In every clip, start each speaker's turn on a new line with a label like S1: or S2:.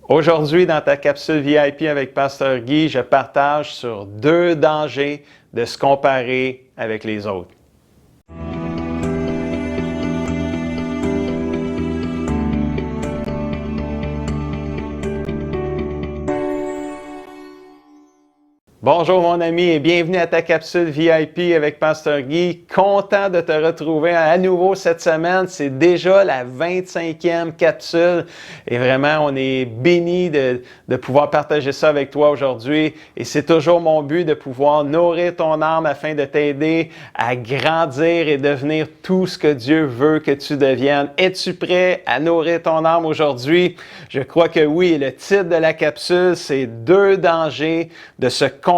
S1: Aujourd'hui, dans ta capsule VIP avec Pasteur Guy, je partage sur 2 dangers de se comparer avec les autres. Bonjour mon ami et bienvenue à ta capsule VIP avec Pasteur Guy. Content de te retrouver à nouveau cette semaine. C'est déjà la 25e capsule et vraiment on est béni de pouvoir partager ça avec toi aujourd'hui. Et c'est toujours mon but de pouvoir nourrir ton âme afin de t'aider à grandir et devenir tout ce que Dieu veut que tu deviennes. Es-tu prêt à nourrir ton âme aujourd'hui? Je crois que oui. Le titre de la capsule, c'est 2 dangers de se comparer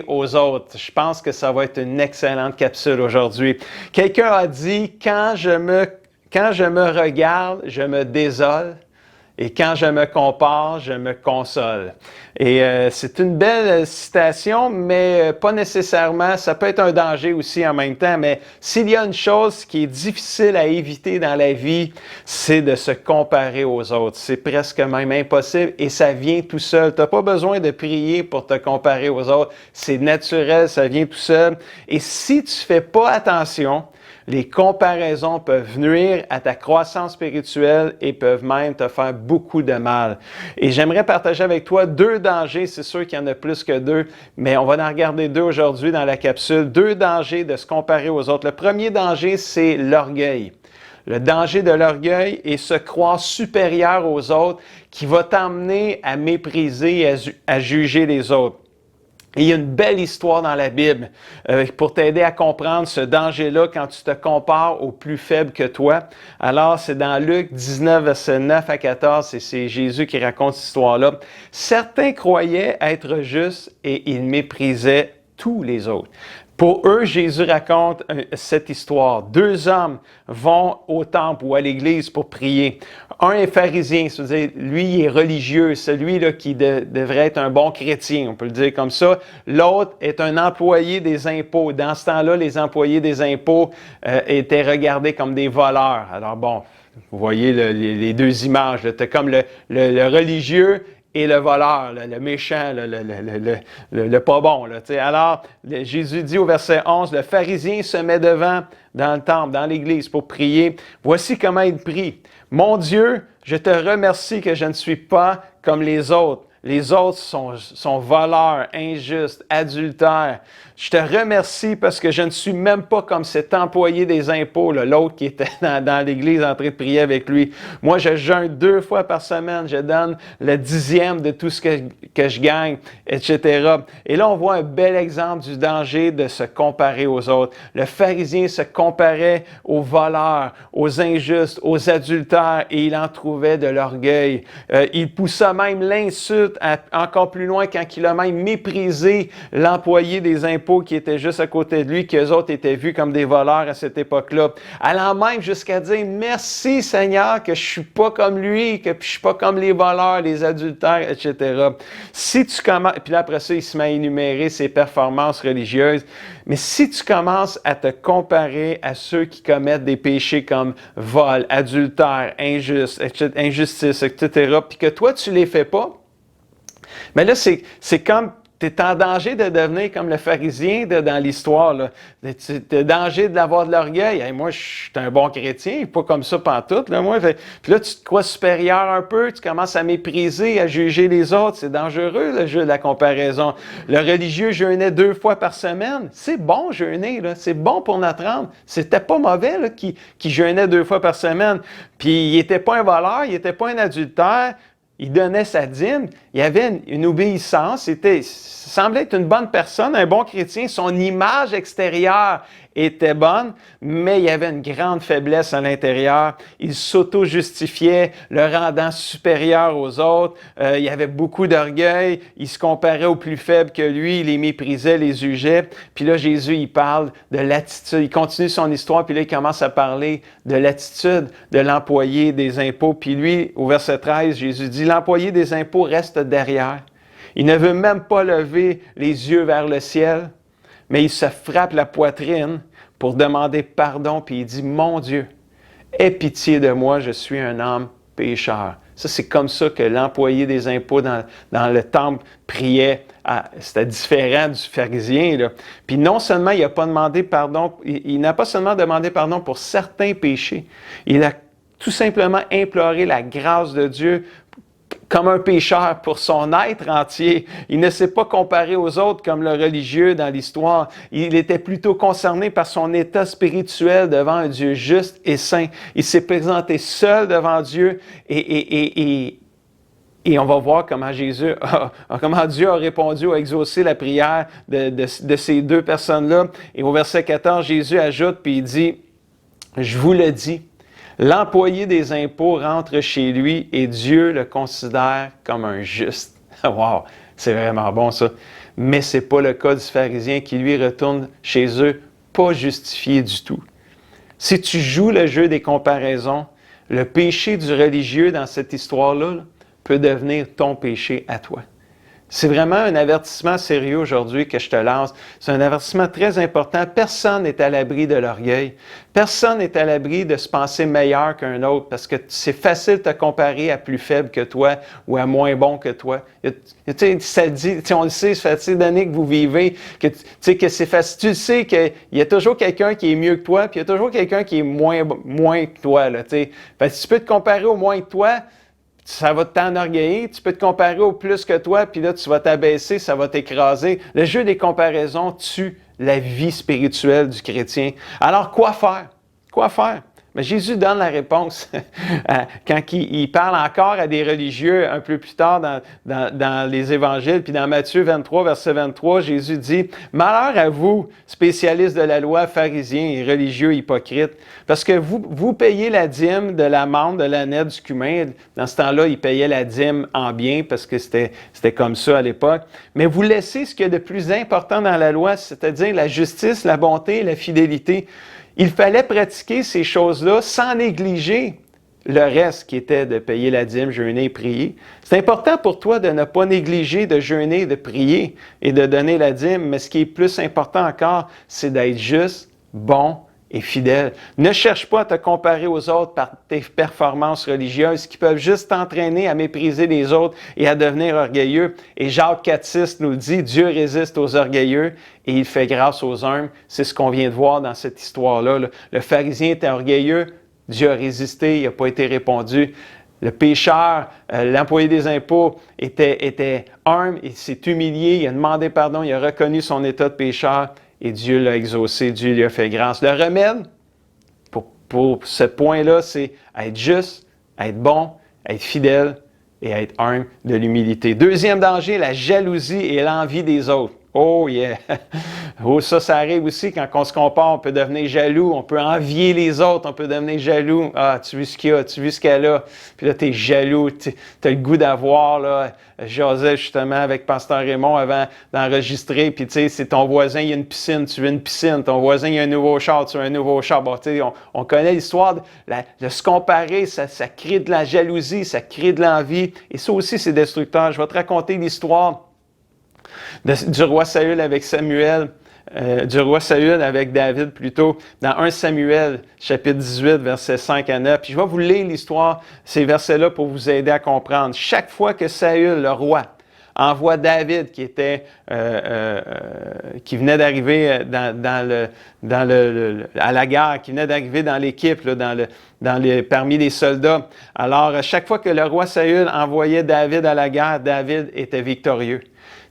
S1: aux autres. Je pense que ça va être une excellente capsule aujourd'hui. Quelqu'un a dit, quand je me regarde, je me désole. Et quand je me compare, je me console. Et c'est une belle citation, mais pas nécessairement. Ça peut être un danger aussi en même temps. Mais s'il y a une chose qui est difficile à éviter dans la vie, c'est de se comparer aux autres. C'est presque même impossible et ça vient tout seul. Tu n'as pas besoin de prier pour te comparer aux autres. C'est naturel, ça vient tout seul. Et si tu ne fais pas attention, les comparaisons peuvent nuire à ta croissance spirituelle et peuvent même te faire beaucoup de mal. Et j'aimerais partager avec toi 2 dangers, c'est sûr qu'il y en a plus que 2, mais on va en regarder 2 aujourd'hui dans la capsule. 2 dangers de se comparer aux autres. Le premier danger, c'est l'orgueil. Le danger de l'orgueil est se croire supérieur aux autres qui va t'emmener à mépriser et à juger les autres. Et il y a une belle histoire dans la Bible pour t'aider à comprendre ce danger-là quand tu te compares aux plus faibles que toi. Alors, c'est dans Luc 19, versets 9 à 14, et c'est Jésus qui raconte cette histoire-là. Certains croyaient être justes et ils méprisaient tous les autres. Pour eux, Jésus raconte cette histoire. 2 hommes vont au temple ou à l'église pour prier. Un est pharisien, c'est-à-dire lui il est religieux, celui-là qui devrait être un bon chrétien, on peut le dire comme ça. L'autre est un employé des impôts. Dans ce temps-là, les employés des impôts étaient regardés comme des voleurs. Alors bon, vous voyez les 2 images. Tu as comme le religieux et le voleur, le méchant, le pas bon. Là, alors, Jésus dit au verset 11, « Le pharisien se met devant dans le temple, dans l'église pour prier. Voici comment il prie. Mon Dieu, je te remercie que je ne suis pas comme les autres. Les autres sont voleurs, injustes, adultères. Je te remercie parce que je ne suis même pas comme cet employé des impôts, l'autre qui était dans l'église en train de prier avec lui. Moi, je jeûne 2 fois par semaine. Je donne le 10e de tout ce que je gagne, etc. Et là, on voit un bel exemple du danger de se comparer aux autres. Le pharisien se comparait aux voleurs, aux injustes, aux adultères et il en trouvait de l'orgueil. Il poussa même l'insulte encore plus loin quand il a même méprisé l'employé des impôts qui était juste à côté de lui, qu'eux autres étaient vus comme des voleurs à cette époque-là. Allant même jusqu'à dire « Merci Seigneur que je suis pas comme lui, que je suis pas comme les voleurs, les adultères, etc. » Si tu commences, puis là après ça, il se met à énumérer ses performances religieuses, mais si tu commences à te comparer à ceux qui commettent des péchés comme vol, adultère, injustice, etc., puis que toi, tu les fais pas, mais là, c'est comme, tu es en danger de devenir comme le pharisien dans l'histoire. Tu es en danger d'avoir de l'orgueil. Hey, moi, je suis un bon chrétien, pas comme ça pantoute. Là, moi. Puis là, tu te crois supérieur un peu, tu commences à mépriser, à juger les autres. C'est dangereux, le jeu de la comparaison. Le religieux jeûnait 2 fois par semaine. C'est bon, jeûner. Là. C'est bon pour notre âme. C'était pas mauvais là, qui jeûnait 2 fois par semaine. Puis, il n'était pas un voleur, il n'était pas un adultère. Il donnait sa dîme, il avait une obéissance, semblait être une bonne personne, un bon chrétien. Son image extérieure était bonne, mais il y avait une grande faiblesse à l'intérieur. Il s'auto-justifiait, le rendant supérieur aux autres. Il y avait beaucoup d'orgueil. Il se comparait aux plus faibles que lui. Il les méprisait, les jugeait. Puis là, Jésus, il parle de l'attitude. Il continue son histoire, puis là, il commence à parler de l'attitude de l'employé des impôts. Puis lui, au verset 13, Jésus dit, « L'employé des impôts reste derrière. Il ne veut même pas lever les yeux vers le ciel. » Mais il se frappe la poitrine pour demander pardon, puis il dit, « Mon Dieu, aie pitié de moi, je suis un homme pécheur. » Ça, c'est comme ça que l'employé des impôts dans le temple priait. C'était différent du pharisien, là. Puis non seulement il n'a pas demandé pardon, il n'a pas seulement demandé pardon pour certains péchés, il a tout simplement imploré la grâce de Dieu comme un pécheur pour son être entier. Il ne s'est pas comparé aux autres comme le religieux dans l'histoire. Il était plutôt concerné par son état spirituel devant un Dieu juste et saint. Il s'est présenté seul devant Dieu et on va voir comment comment Dieu a répondu, a exaucé la prière de ces deux personnes-là. Et au verset 14, Jésus ajoute, puis il dit, « Je vous le dis, l'employé des impôts rentre chez lui et Dieu le considère comme un juste. » Wow, c'est vraiment bon ça. Mais ce n'est pas le cas du pharisien qui lui retourne chez eux pas justifié du tout. Si tu joues le jeu des comparaisons, le péché du religieux dans cette histoire-là peut devenir ton péché à toi. C'est vraiment un avertissement sérieux aujourd'hui que je te lance. C'est un avertissement très important. Personne n'est à l'abri de l'orgueil. Personne n'est à l'abri de se penser meilleur qu'un autre parce que c'est facile de te comparer à plus faible que toi ou à moins bon que toi. Ça dit, on le sait, ça fait des années que vous vivez, que c'est facile. Tu le sais qu'il y a toujours quelqu'un qui est mieux que toi, puis il y a toujours quelqu'un qui est moins que toi. Là, fait que si tu peux te comparer au moins que toi, ça va t'enorgueillir, tu peux te comparer au plus que toi, puis là, tu vas t'abaisser, ça va t'écraser. Le jeu des comparaisons tue la vie spirituelle du chrétien. Alors, quoi faire? Quoi faire? Mais Jésus donne la réponse quand il parle encore à des religieux un peu plus tard dans les évangiles. Puis dans Matthieu 23, verset 23, Jésus dit « Malheur à vous, spécialistes de la loi, pharisiens et religieux hypocrites, parce que vous payez la dîme de la menthe, de l'âneth, du cumin. » Dans ce temps-là, ils payaient la dîme en bien parce que c'était comme ça à l'époque. « Mais vous laissez ce qu'il y a de plus important dans la loi, c'est-à-dire la justice, la bonté et la fidélité. » Il fallait pratiquer ces choses-là sans négliger le reste qui était de payer la dîme, jeûner et prier. C'est important pour toi de ne pas négliger de jeûner, de prier et de donner la dîme, mais ce qui est plus important encore, c'est d'être juste, bon et fidèle. Ne cherche pas à te comparer aux autres par tes performances religieuses qui peuvent juste t'entraîner à mépriser les autres et à devenir orgueilleux. Et Jacques 4,6 nous le dit, Dieu résiste aux orgueilleux et il fait grâce aux humbles. C'est ce qu'on vient de voir dans cette histoire-là. Le pharisien était orgueilleux, Dieu a résisté, il n'a pas été répondu. Le pécheur, l'employé des impôts, était humble, il s'est humilié, il a demandé pardon, il a reconnu son état de pécheur. Et Dieu l'a exaucé, Dieu lui a fait grâce. Le remède pour ce point-là, c'est être juste, être bon, être fidèle et être humble, de l'humilité. Deuxième danger, la jalousie et l'envie des autres. Oh yeah! Oh, ça arrive aussi quand on se compare, on peut devenir jaloux, on peut envier les autres, on peut devenir jaloux. Ah, tu vois ce qu'il y a, tu vois ce qu'elle a. Puis là, tu es jaloux, tu as le goût d'avoir, là. J'osais justement avec Pasteur Raymond avant d'enregistrer, puis tu sais, c'est ton voisin, il y a une piscine, tu veux une piscine. Ton voisin, il y a un nouveau char, tu veux un nouveau char. Bon, tu sais, on connaît l'histoire de se comparer, ça crée de la jalousie, ça crée de l'envie. Et ça aussi, c'est destructeur. Je vais te raconter l'histoire du roi Saül avec Samuel, du roi Saül avec David plutôt, dans 1 Samuel, chapitre 18, versets 5 à 9. Puis je vais vous lire l'histoire, ces versets-là, pour vous aider à comprendre. Chaque fois que Saül, le roi, envoie David, qui venait d'arriver à la guerre, qui venait d'arriver dans l'équipe, là, parmi les soldats. Alors, chaque fois que le roi Saül envoyait David à la guerre, David était victorieux.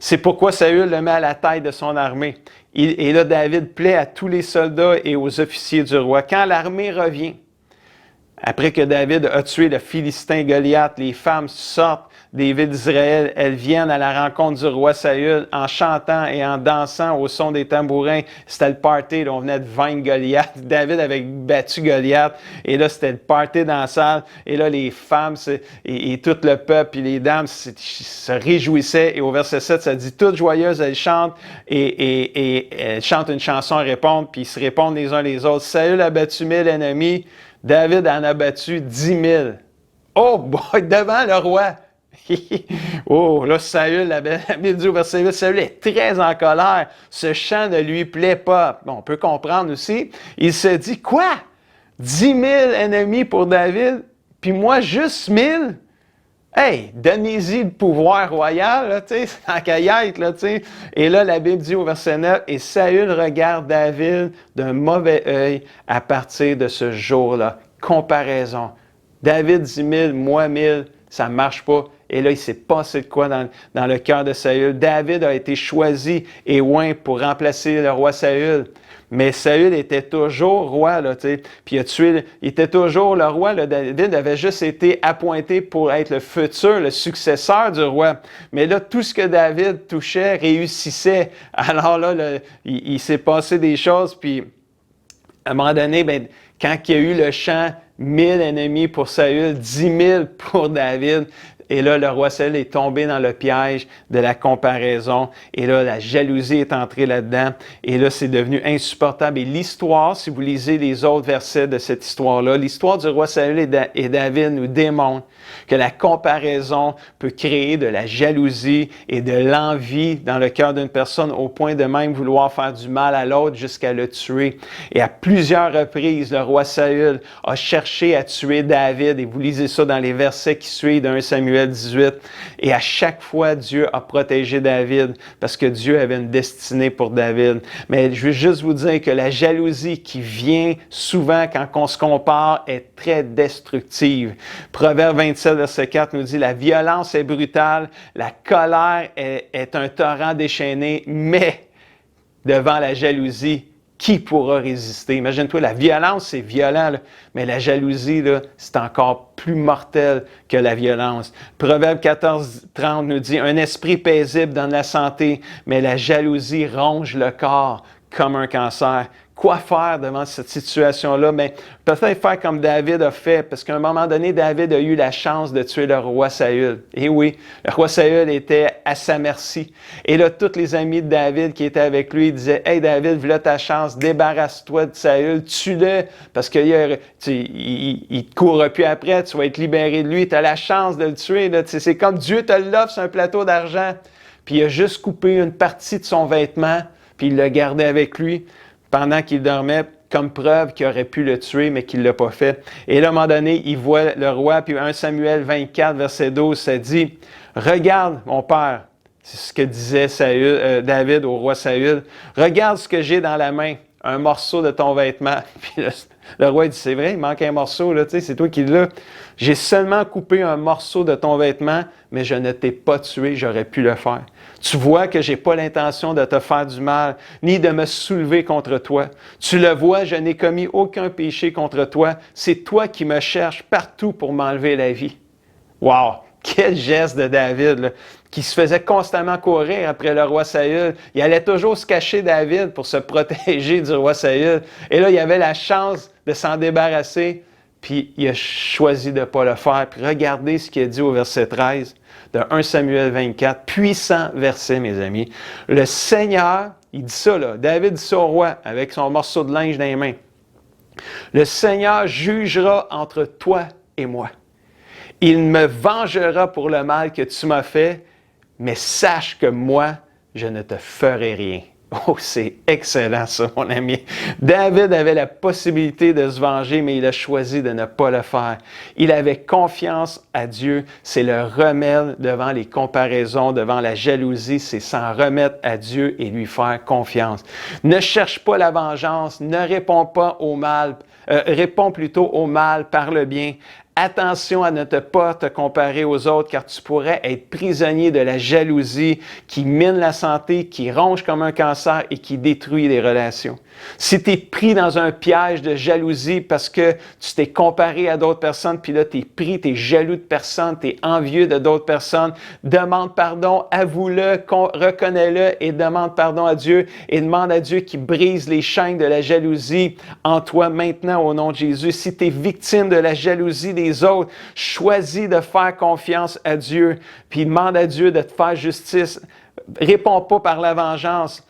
S1: C'est pourquoi Saül le met à la tête de son armée. Et là, David plaît à tous les soldats et aux officiers du roi. Quand l'armée revient, après que David a tué le Philistin Goliath, les femmes sortent des villes d'Israël. Elles viennent à la rencontre du roi Saül en chantant et en dansant au son des tambourins. C'était le party, là, on venait de vaincre Goliath. David avait battu Goliath. Et là, c'était le party dans la salle. Et là, les femmes et tout le peuple et les dames se réjouissaient. Et au verset 7, ça dit, toutes joyeuses, elles chantent et elles chantent une chanson à répondre. Puis ils se répondent les uns les autres. Saül a battu 1000 ennemis. David en a battu 10 000. Oh boy, devant le roi. Oh, là, Saül, la Bible dit au verset 8, Saül est très en colère. Ce chant ne lui plaît pas. Bon, on peut comprendre aussi. Il se dit, quoi? 10 000 ennemis pour David, puis moi, juste 1000? Hey, donnez-y le pouvoir royal, là, tu sais, en caillette, là, tu sais. Et là, la Bible dit au verset 9, « Et Saül regarde David d'un mauvais œil à partir de ce jour-là. » Comparaison. David 10 000, moi 1000, ça ne marche pas. Et là, il s'est passé de quoi dans le cœur de Saül. David a été choisi et oint pour remplacer le roi Saül. Mais Saül était toujours roi, là, tu sais. Puis il était toujours le roi. Là. David avait juste été appointé pour être le futur, le successeur du roi. Mais là, tout ce que David touchait réussissait. Alors là, il s'est passé des choses. Puis à un moment donné, ben, quand il y a eu le chant 1000 ennemis pour Saül, 10 000 pour David, et là, le roi Saül est tombé dans le piège de la comparaison. Et là, la jalousie est entrée là-dedans. Et là, c'est devenu insupportable. Et l'histoire, si vous lisez les autres versets de cette histoire-là, l'histoire du roi Saül et David nous démontre que la comparaison peut créer de la jalousie et de l'envie dans le cœur d'une personne au point de même vouloir faire du mal à l'autre jusqu'à le tuer. Et à plusieurs reprises, le roi Saül a cherché à tuer David. Et vous lisez ça dans les versets qui suivent d'un Samuel 18. Et à chaque fois, Dieu a protégé David parce que Dieu avait une destinée pour David. Mais je veux juste vous dire que la jalousie qui vient souvent quand on se compare est très destructive. Proverbe 27, verset 4 nous dit « La violence est brutale, la colère est un torrent déchaîné, mais devant la jalousie, qui pourra résister? » Imagine-toi, la violence, c'est violent, là, mais la jalousie, là, c'est encore plus mortel que la violence. Proverbe 14, 30 nous dit « Un esprit paisible donne la santé, mais la jalousie ronge le corps comme un cancer. » Quoi faire devant cette situation-là? Mais peut-être faire comme David a fait, parce qu'à un moment donné, David a eu la chance de tuer le roi Saül. Et oui, le roi Saül était à sa merci. Et là, tous les amis de David qui étaient avec lui disaient « Hey David, voilà ta chance, débarrasse-toi de Saül, tue-le, parce qu'il ne te courra plus après, tu vas être libéré de lui, tu as la chance de le tuer. Là. C'est comme Dieu te l'offre sur un plateau d'argent. » Puis il a juste coupé une partie de son vêtement, puis il l'a gardé avec lui pendant qu'il dormait, comme preuve qu'il aurait pu le tuer, mais qu'il ne l'a pas fait. Et là, à un moment donné, il voit le roi, puis 1 Samuel 24, verset 12, ça dit « Regarde, mon père, c'est ce que disait David au roi Saül, « Regarde ce que j'ai dans la main, un morceau de ton vêtement. » Puis le roi dit « C'est vrai, il manque un morceau, là, c'est toi qui l'as. J'ai seulement coupé un morceau de ton vêtement, mais je ne t'ai pas tué, j'aurais pu le faire. Tu vois que je n'ai pas l'intention de te faire du mal, ni de me soulever contre toi. Tu le vois, je n'ai commis aucun péché contre toi. C'est toi qui me cherches partout pour m'enlever la vie. » Wow! Quel geste de David, là, qui se faisait constamment courir après le roi Saül. Il allait toujours se cacher David pour se protéger du roi Saül. Et là, il avait la chance de s'en débarrasser, puis il a choisi de ne pas le faire. Puis regardez ce qu'il a dit au verset 13 de 1 Samuel 24, puissant verset, mes amis. Le Seigneur, il dit ça, là, David dit ça au roi avec son morceau de linge dans les mains. Le Seigneur jugera entre toi et moi. Il me vengera pour le mal que tu m'as fait, mais sache que moi, je ne te ferai rien. Oh, c'est excellent ça, mon ami. David avait la possibilité de se venger, mais il a choisi de ne pas le faire. Il avait confiance à Dieu. C'est le remède devant les comparaisons, devant la jalousie. C'est s'en remettre à Dieu et lui faire confiance. Ne cherche pas la vengeance. Ne réponds pas au mal. Réponds plutôt au mal par le bien. Attention à ne pas te comparer aux autres, car tu pourrais être prisonnier de la jalousie qui mine la santé, qui ronge comme un cancer et qui détruit les relations. Si tu es pris dans un piège de jalousie parce que tu t'es comparé à d'autres personnes, puis là, tu es pris, tu es jaloux de personnes, tu es envieux de d'autres personnes, demande pardon, avoue-le, reconnais-le et demande pardon à Dieu et demande à Dieu qui brise les chaînes de la jalousie en toi maintenant au nom de Jésus. Si tu es victime de la jalousie des autres, choisis de faire confiance à Dieu, puis demande à Dieu de te faire justice. Réponds pas par la vengeance,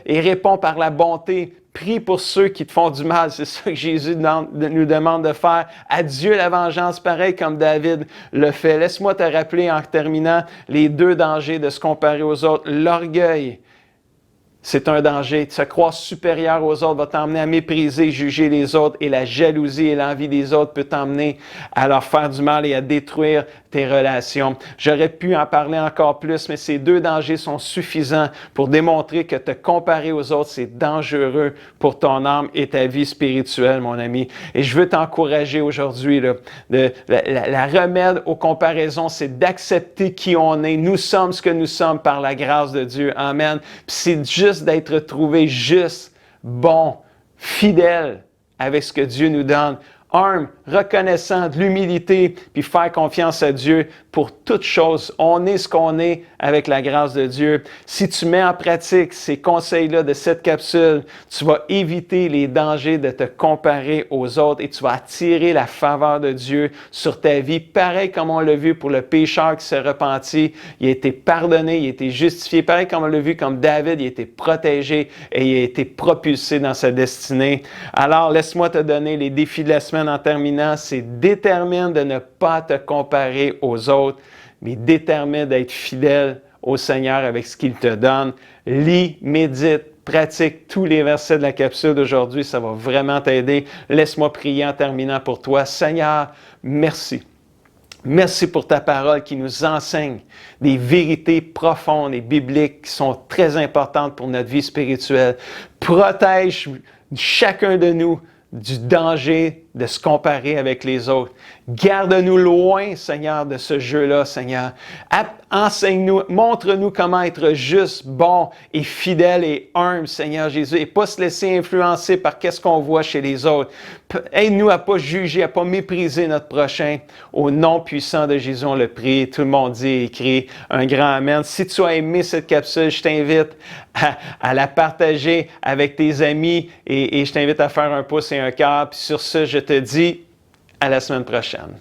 S1: et réponds par la bonté. Prie pour ceux qui te font du mal. C'est ça que Jésus nous demande de faire. À Dieu la vengeance, pareil comme David le fait. Laisse-moi te rappeler en terminant les deux dangers de se comparer aux autres. L'orgueil c'est un danger. Se croire supérieur aux autres va t'emmener à mépriser, juger les autres, et la jalousie et l'envie des autres peut t'emmener à leur faire du mal et à détruire tes relations. J'aurais pu en parler encore plus, mais ces deux dangers sont suffisants pour démontrer que te comparer aux autres, c'est dangereux pour ton âme et ta vie spirituelle, mon ami. Et je veux t'encourager aujourd'hui, la remède aux comparaisons, c'est d'accepter qui on est. Nous sommes ce que nous sommes par la grâce de Dieu. Amen. Puis c'est juste d'être trouvé juste, bon, fidèle avec ce que Dieu nous donne. Humble, reconnaissant, de l'humilité, puis faire confiance à Dieu pour toutes choses. On est ce qu'on est avec la grâce de Dieu. Si tu mets en pratique ces conseils-là de cette capsule, tu vas éviter les dangers de te comparer aux autres et tu vas attirer la faveur de Dieu sur ta vie. Pareil comme on l'a vu pour le pécheur qui s'est repenti, il a été pardonné, il a été justifié. Pareil comme on l'a vu comme David, il a été protégé et il a été propulsé dans sa destinée. Alors, laisse-moi te donner les défis de la semaine en terminant. C'est détermine de ne pas te comparer aux autres, mais détermine d'être fidèle au Seigneur avec ce qu'il te donne. Lis, médite, pratique tous les versets de la capsule d'aujourd'hui. Ça va vraiment t'aider. Laisse-moi prier en terminant pour toi. Seigneur, merci. Merci pour ta parole qui nous enseigne des vérités profondes et bibliques qui sont très importantes pour notre vie spirituelle. Protège chacun de nous du danger de se comparer avec les autres. Garde-nous loin, Seigneur, de ce jeu-là, Seigneur. Enseigne-nous, montre-nous comment être juste, bon et fidèle et humble, Seigneur Jésus, et pas se laisser influencer par qu'est-ce qu'on voit chez les autres. Aide-nous à pas juger, à pas mépriser notre prochain. Au nom puissant de Jésus, on le prie. Tout le monde dit et écrit un grand amen. Si tu as aimé cette capsule, je t'invite à la partager avec tes amis et je t'invite à faire un pouce et un cœur. Puis sur ce, je te dis à la semaine prochaine.